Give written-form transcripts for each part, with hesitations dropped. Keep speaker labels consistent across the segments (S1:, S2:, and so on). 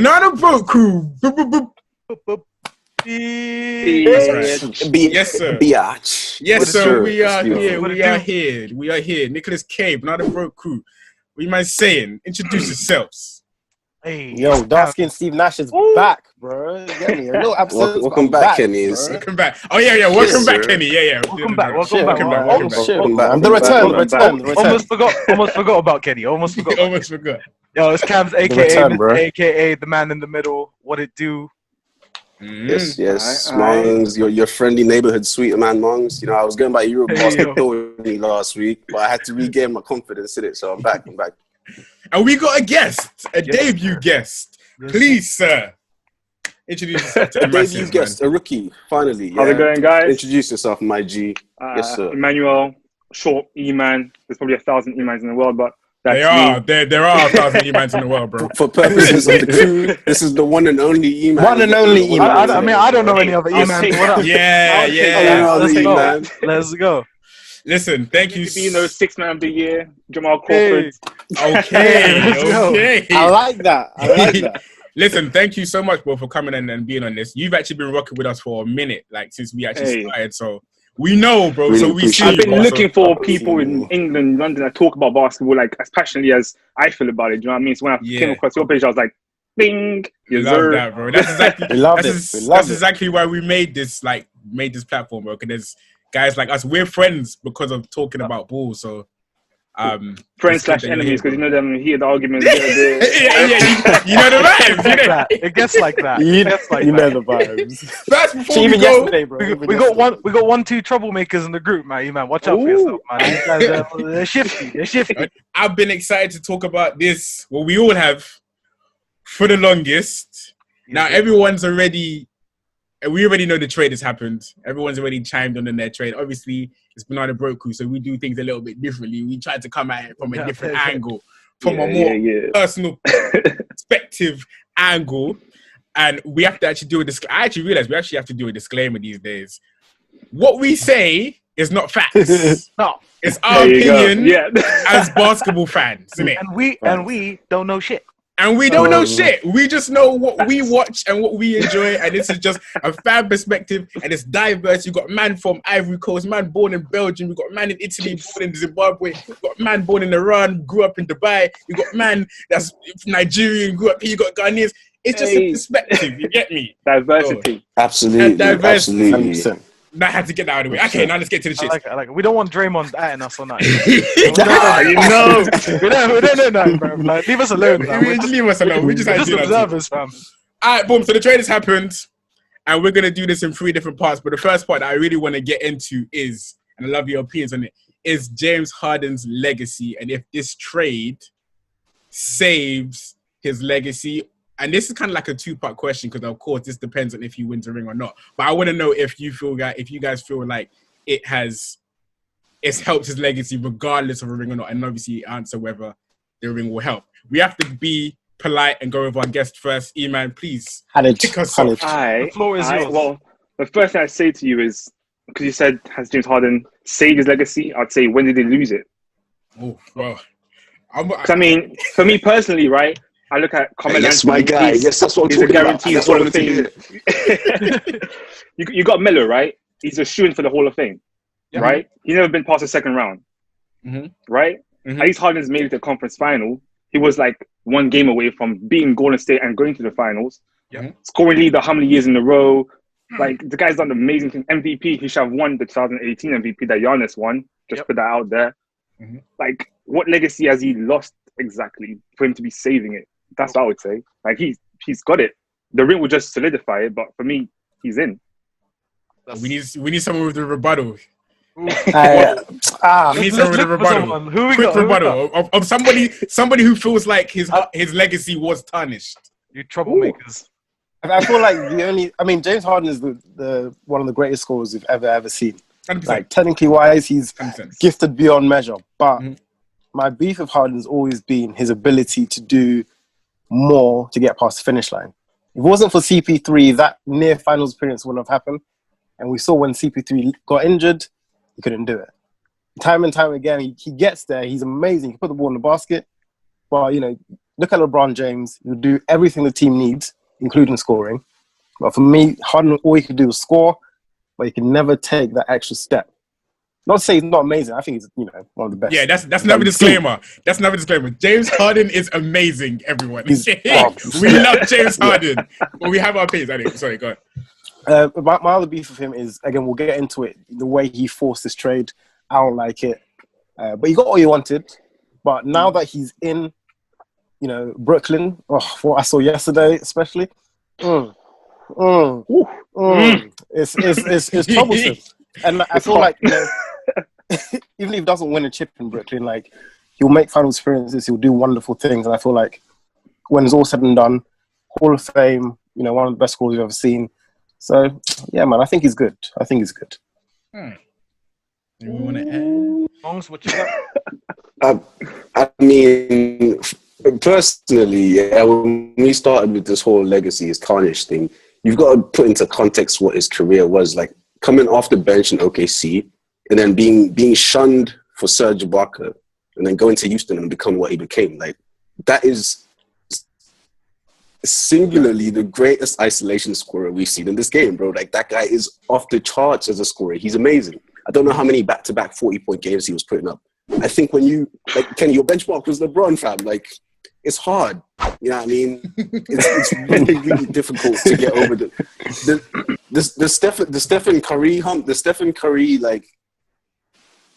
S1: Banana Boat Crew. Boop, boop, boop.
S2: Boop, boop.
S1: That's right. Yes, sir.
S3: Biatch.
S1: Yes, sir. We are
S3: Let's
S1: here.
S3: go.
S1: We are here. We are here. Nicholas K, Banana Boat Crew. What you mind saying? Introduce yourselves.
S2: Hey,
S4: Yo, dark skin Steve Nash is back, bro. You get me? A little absence.
S3: Welcome
S4: but I'm
S3: back, Kenny.
S4: bro.
S1: Welcome back. Oh yeah. Welcome back,
S3: sir.
S1: Kenny. Yeah.
S2: Welcome back.
S4: Shit,
S1: Welcome
S4: man.
S1: back.
S4: Shit,
S3: Welcome back.
S4: man. The return.
S2: Almost forgot about Kenny. Almost forgot.
S1: Almost forgot.
S2: Yo, it's Cam's, aka the man in the middle. What it do?
S3: Yes. Mongs, your friendly neighborhood sweet man, Mongs. You know, I was going by Eurobasket last week, but I had to regain my confidence in it, so I'm back.
S1: And we got a guest, a debut guest. Please, sir, introduce yourself to the masses,
S3: Debut guest, a rookie, finally.
S5: How's it going, guys?
S3: Introduce yourself, my G. Yes, sir.
S5: Emmanuel, short E-man. There's probably 1,000 E-mans in the world, but that's
S1: there are 1,000 E-mans in the world, bro.
S3: For purposes of the crew, this is the one and only E-man.
S4: One and only E-man.
S2: I don't know any other E-man. What up?
S1: Yeah.
S2: Let's go.
S1: Listen, thank you.
S5: You know, 6th man of the year, Jamal Crawford.
S1: Okay.
S4: I like that.
S1: Listen, thank you so much, bro, for coming in and being on this. You've actually been rocking with us for a minute, like since we actually started. So we know, bro.
S3: Really
S1: so we see
S5: I've been
S1: you,
S5: looking for people in England, London that talk about basketball like as passionately as I feel about it. Do you know what I mean? So when I came across your page, I was like, "Bing!"
S1: Love that, bro. That's exactly. That's exactly why we made this platform, bro. Because there's guys like us. We're friends because of talking about ball. So.
S5: Friends / enemies, because you know them hear the arguments.
S1: You know the vibes.
S2: It gets like that.
S4: You know the vibes.
S1: First, before
S4: even
S1: we go,
S4: yesterday, bro.
S2: We got 1-2 troublemakers in the group, man. Watch out for yourself, man. These guys, they're shifty.
S1: I've been excited to talk about this. Well, we all have for the longest. Now everyone's already. We already know the trade has happened. Everyone's already chimed on in their trade. Obviously, it's Banana Boat Crew, so we do things a little bit differently. We try to come at it from a different angle, from a more personal perspective angle. And we have to actually do a disclaimer. I actually realized we actually have to do a disclaimer these days. What we say is not facts.
S2: No.
S1: It's our opinion as basketball fans, isn't it?
S2: And we don't know shit.
S1: And we don't know shit. We just know what we watch and what we enjoy. And this is just a fan perspective. And it's diverse. You got man from Ivory Coast, man born in Belgium. You got man in Italy, born in Zimbabwe. You got man born in Iran, grew up in Dubai. You got man that's Nigerian, grew up here. You got Ghanaians. It's just a perspective. You get me?
S5: Diversity.
S3: Absolutely.
S1: Diversity.
S3: 100%.
S1: I had to get that out of the way. Okay, now let's get to the shit.
S2: I like it. We don't want Draymond atting us on that. We don't know, bro. Like, leave us alone, man.
S1: Leave us alone. We just
S2: observers, fam.
S1: All right, boom. So the trade has happened, and we're gonna do this in 3 different parts. But the first part that I really want to get into is, and I love your opinions on it, is James Harden's legacy, and if this trade saves his legacy. And this is kind of like a 2-part question because, of course, this depends on if he wins a ring or not. But I want to know if you guys feel like it's helped his legacy regardless of a ring or not, and obviously answer whether the ring will help. We have to be polite and go with our guest first. E-man, please kick us off.
S2: The floor is yours.
S5: Well, the first thing I say to you is, because you said, has James Harden saved his legacy? I'd say, when did he lose it?
S1: Oh, well.
S5: I mean, for me personally, right? I look at Carmelo
S3: Yes, my guy. Yes, that's what I'm talking about.
S5: He's a guaranteed Hall of Fame. You got Melo, right? He's a shoo-in for the Hall of Fame, right? He's never been past the second round, right? At least Harden's made it to the conference final. He was like 1 game away from being Golden State and going to the finals. Scoring leader how many years in a row? Like, the guy's done amazing thing. MVP, he should have won the 2018 MVP that Giannis won. Just put that out there. Like, what legacy has he lost exactly for him to be saving it? That's what I would say. Like, he's got it. The ring will just solidify it, but for me, he's in.
S1: We need someone with a rebuttal.
S4: We need someone
S1: with a rebuttal.
S2: Who we
S1: Quick
S2: got?
S1: rebuttal of somebody who feels like his legacy was tarnished.
S2: You troublemakers.
S4: I feel like James Harden is the one of the greatest scorers we've ever seen.
S1: 100%.
S4: Like, technically wise, he's
S1: 100%.
S4: gifted beyond measure. But my beef with Harden has always been his ability to do more to get past the finish line. If it wasn't for CP3, that near finals appearance wouldn't have happened. And we saw when CP3 got injured, he couldn't do it. Time and time again, he gets there. He's amazing. He put the ball in the basket. But, when look at LeBron James. He'll do everything the team needs, including scoring. But for me, Harden, all he could do was score, but he can never take that extra step. Not to say he's not amazing. I think he's, one of the best.
S1: Yeah, that's another disclaimer. That's another disclaimer. James Harden is amazing, everyone. We love James Harden. But we have our opinions. Anyway, sorry, go ahead.
S4: My other beef with him is, again, we'll get into it, the way he forced this trade. I don't like it. But he got what he wanted. But now that he's in, Brooklyn, what I saw yesterday especially, it's troublesome. And I feel like, even if he doesn't win a chip in Brooklyn, like, he'll make finals appearances, he'll do wonderful things. And I feel like when it's all said and done, Hall of Fame, one of the best scorers we've ever seen. So, yeah, man, I think he's good.
S1: You want to add?
S2: Mongs, what you got?
S3: I mean, personally, when we started with this whole legacy is tarnished thing, you've got to put into context what his career was like. Coming off the bench in OKC and then being shunned for Serge Ibaka and then going to Houston and become what he became. Like, that is singularly the greatest isolation scorer we've seen in this game, bro. Like, that guy is off the charts as a scorer. He's amazing. I don't know how many back-to-back 40-point games he was putting up. I think when you, like, Kenny, your benchmark was LeBron, fam. Like, it's hard. You know what I mean? It's really, really difficult to get over the Stephen Curry hump, the Stephen Curry, like,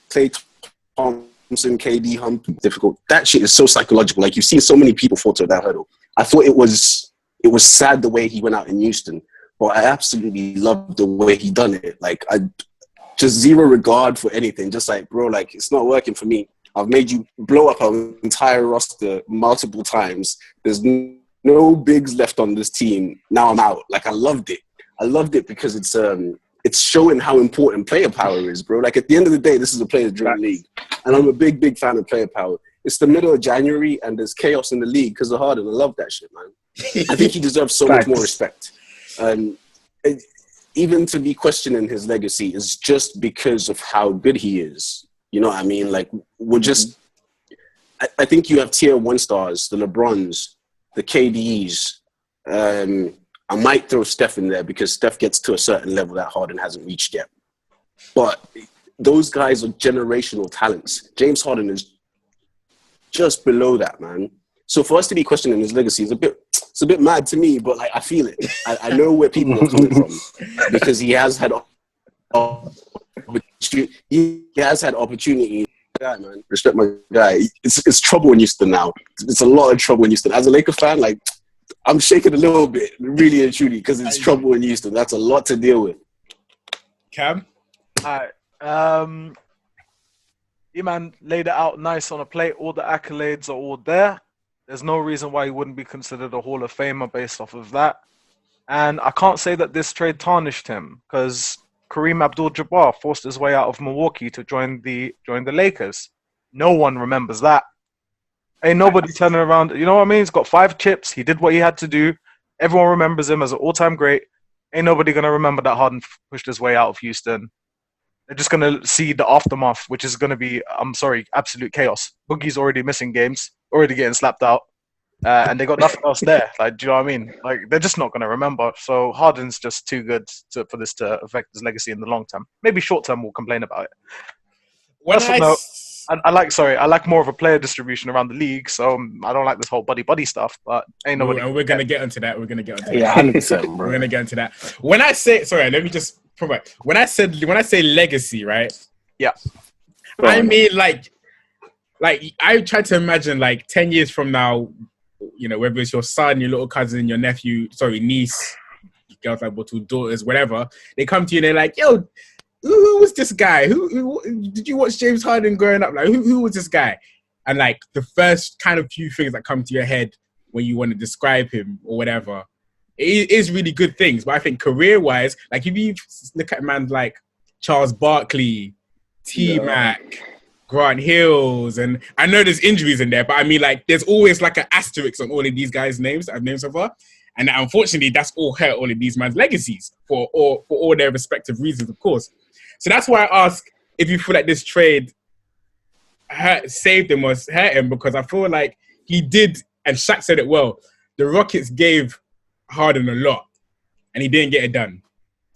S3: Klay Thompson, KD hump, difficult. That shit is so psychological. Like, you've seen so many people fall to that hurdle. I thought it was sad the way he went out in Houston, but I absolutely loved the way he done it. Like, I just zero regard for anything. Just like, bro, like, it's not working for me. I've made you blow up our entire roster multiple times. There's no bigs left on this team. Now I'm out. Like, I loved it. I loved it because it's showing how important player power is, bro. Like, at the end of the day, this is a players-driven league. And I'm a big, big fan of player power. It's the middle of January and there's chaos in the league because of Harden. I love that shit, man. I think he deserves so much more respect. Even to be questioning his legacy is just because of how good he is. You know what I mean? Like, we're just... I think you have tier 1 stars, the LeBrons, the KDs. I might throw Steph in there because Steph gets to a certain level that Harden hasn't reached yet. But those guys are generational talents. James Harden is just below that, man. So for us to be questioning his legacy is a bit mad to me, but like, I feel it. I know where people are coming from because he has had opportunity. Guy, man, respect my guy. It's trouble in Houston now. It's a lot of trouble in Houston. As a Lakers fan, like, I'm shaking a little bit, really and truly, because it's trouble in Houston. That's a lot to deal with.
S1: Cam?
S2: Man laid it out nice on a plate. All the accolades are all there. There's no reason why he wouldn't be considered a Hall of Famer based off of that. And I can't say that this trade tarnished him because Kareem Abdul-Jabbar forced his way out of Milwaukee to join the Lakers. No one remembers that. Ain't nobody turning around. You know what I mean? He's got 5 chips. He did what he had to do. Everyone remembers him as an all-time great. Ain't nobody going to remember that Harden pushed his way out of Houston. They're just going to see the aftermath, which is going to be, absolute chaos. Boogie's already missing games, already getting slapped out. And they got nothing else there. Like, do you know what I mean? Like, they're just not going to remember. So Harden's just too good for this to affect his legacy in the long term. Maybe short term we'll complain about it. I like more of a player distribution around the league. So I don't like this whole buddy stuff. But ain't nobody.
S1: And we're gonna get into that.
S4: Yeah, 100%, bro.
S1: We're gonna get into that. When I say, let me just provide. When I say legacy, right?
S2: Yeah.
S1: I mean, like I try to imagine, like, 10 years from now, whether it's your son, your little cousin, your nephew, niece, girls like two daughters, whatever, they come to you and they're like, yo, who was this guy? Who did you watch James Harden growing up? Like, who was this guy? And, like, the first kind of few things that come to your head when you want to describe him or whatever, it is really good things. But I think career-wise, like, if you look at a man like Charles Barkley, T-Mac, Grant Hills, and I know there's injuries in there, but I mean, like, there's always like an asterisk on all of these guys' names that I've named so far. And unfortunately, that's all hurt all of these man's legacies for all their respective reasons, of course. So that's why I ask if you feel like this trade saved him or hurt him, because I feel like he did and Shaq said it well. The Rockets gave Harden a lot, and he didn't get it done.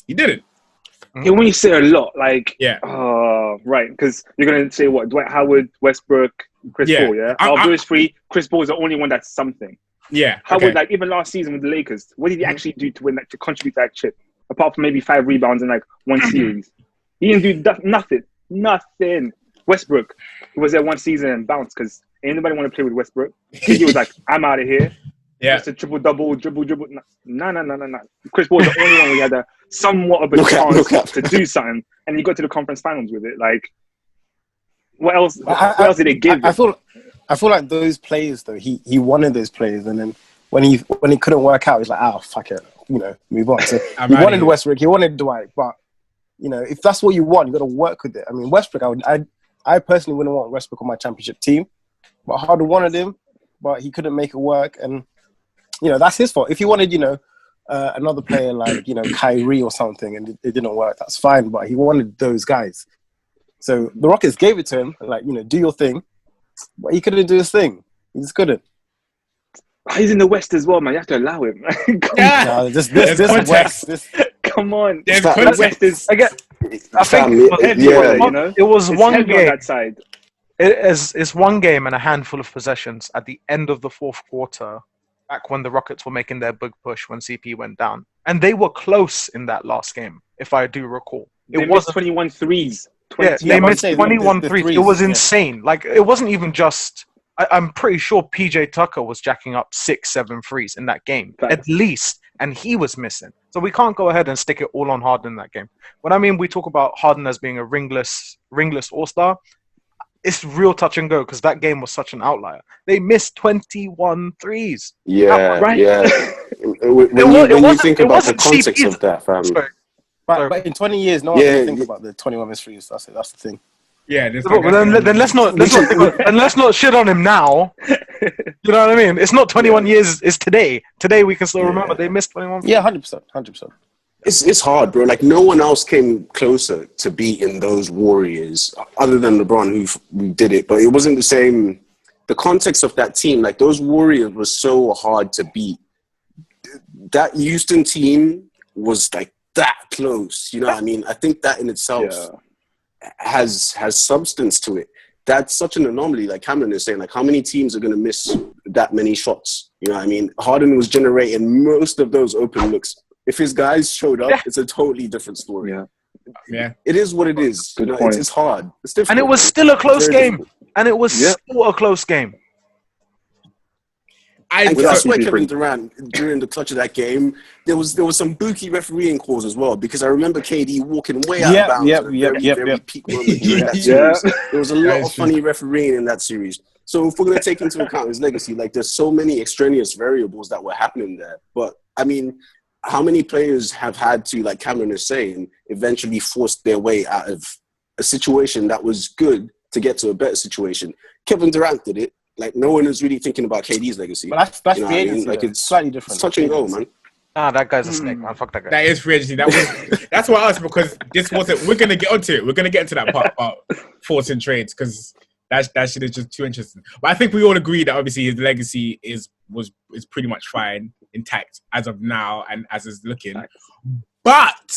S1: He didn't.
S5: Yeah, when you say a lot, like,
S1: Yeah.
S5: Right, because you're going to say what? Dwight Howard, Westbrook, Chris Paul, yeah? Out of those three, Chris Paul is the only one that's something.
S1: Yeah.
S5: Howard, like, even last season with the Lakers, what did he actually do to win, like, to contribute to that chip? Apart from maybe 5 rebounds in, like, one series. He didn't do nothing. Nothing. Westbrook, he was there one season and bounced because ain't nobody want to play with Westbrook. He was like, I'm out of here.
S1: Yeah.
S5: Just a triple-double, dribble. No. Chris Paul was the only one we had a somewhat of a chance to do something, and he got to the conference finals with it. Like, what else? What else did they give?
S4: I feel like those players though. He wanted those players, and then when he couldn't work out, he's like, oh fuck it, move on. So he wanted Westbrook, he wanted Dwight, but if that's what you want, you got to work with it. I mean, Westbrook, I personally wouldn't want Westbrook on my championship team, but Harden wanted him, but he couldn't make it work, and that's his fault. If he wanted, another player like Kyrie or something, and it didn't work, that's fine. But he wanted those guys, so the Rockets gave it to him, like do your thing, but he couldn't do his thing. He just couldn't.
S5: He's in the West as well, man. You have to allow him.
S4: This West.
S5: Come on.
S1: The
S5: West is.
S2: I think it was one game. On that side. It's one game and a handful of possessions at the end of the fourth quarter, back when the Rockets were making their big push when CP went down, and they were close in that last game, if I do recall.
S5: It was 21 threes.
S2: They missed 21 threes. It was insane. Like, it wasn't even just. I'm pretty sure PJ Tucker was jacking up 6-7 threes in that game, at least, and he was missing. So we can't go ahead and stick it all on Harden in that game. When we talk about Harden as being a ringless All-Star, it's real touch and go because that game was such an outlier. They missed 21 threes.
S3: Yeah,
S2: right?
S3: Yeah. When you think about the context of that, fam.
S4: But in 20 years, no one will think about the 21 missed threes. That's it. That's the thing.
S1: Yeah,
S2: then let's not shit on him now. You know what I mean? It's not 21 years. It's today. Today we can still remember they missed 21.
S4: Yeah, 100%.
S3: It's hard, bro. Like, no one else came closer to beating those Warriors other than LeBron, who did it. But it wasn't the same. The context of that team, like, those Warriors were so hard to beat. That Houston team was like that close. You know what I mean? I think that in itself has substance to it. That's such an anomaly. Like Cameron is saying, like, how many teams are going to miss that many shots? You know what I mean? Harden was generating most of those open looks. If his guys showed up, it's a totally different story.
S1: Yeah.
S3: It is what it is. It's hard. It's difficult.
S2: And it was still a close game. And it was still a close game.
S3: I swear Kevin Durant, during the clutch of that game, there was some bookie refereeing calls as well, because I remember KD walking way out of bounds at a very peak moment during that series. There was a lot of funny refereeing in that series. So if we're going to take into account his legacy, like, there's so many extraneous variables that were happening there. But, I mean, how many players have had to, like Cameron is saying, eventually force their way out of a situation that was good to get to a better situation? Kevin Durant did it. Like, no one is really thinking about KD's legacy.
S4: But that's free agency. Like, it's slightly different.
S3: It's touch and go, man.
S2: Nah, that guy's a snake, man. Fuck that guy.
S1: That is free agency. That's why I asked, because this wasn't. We're gonna get onto it. We're gonna get into that part about forcing trades, because that shit is just too interesting. But I think we all agree that obviously his legacy is pretty much fine, intact as of now, and as is looking. But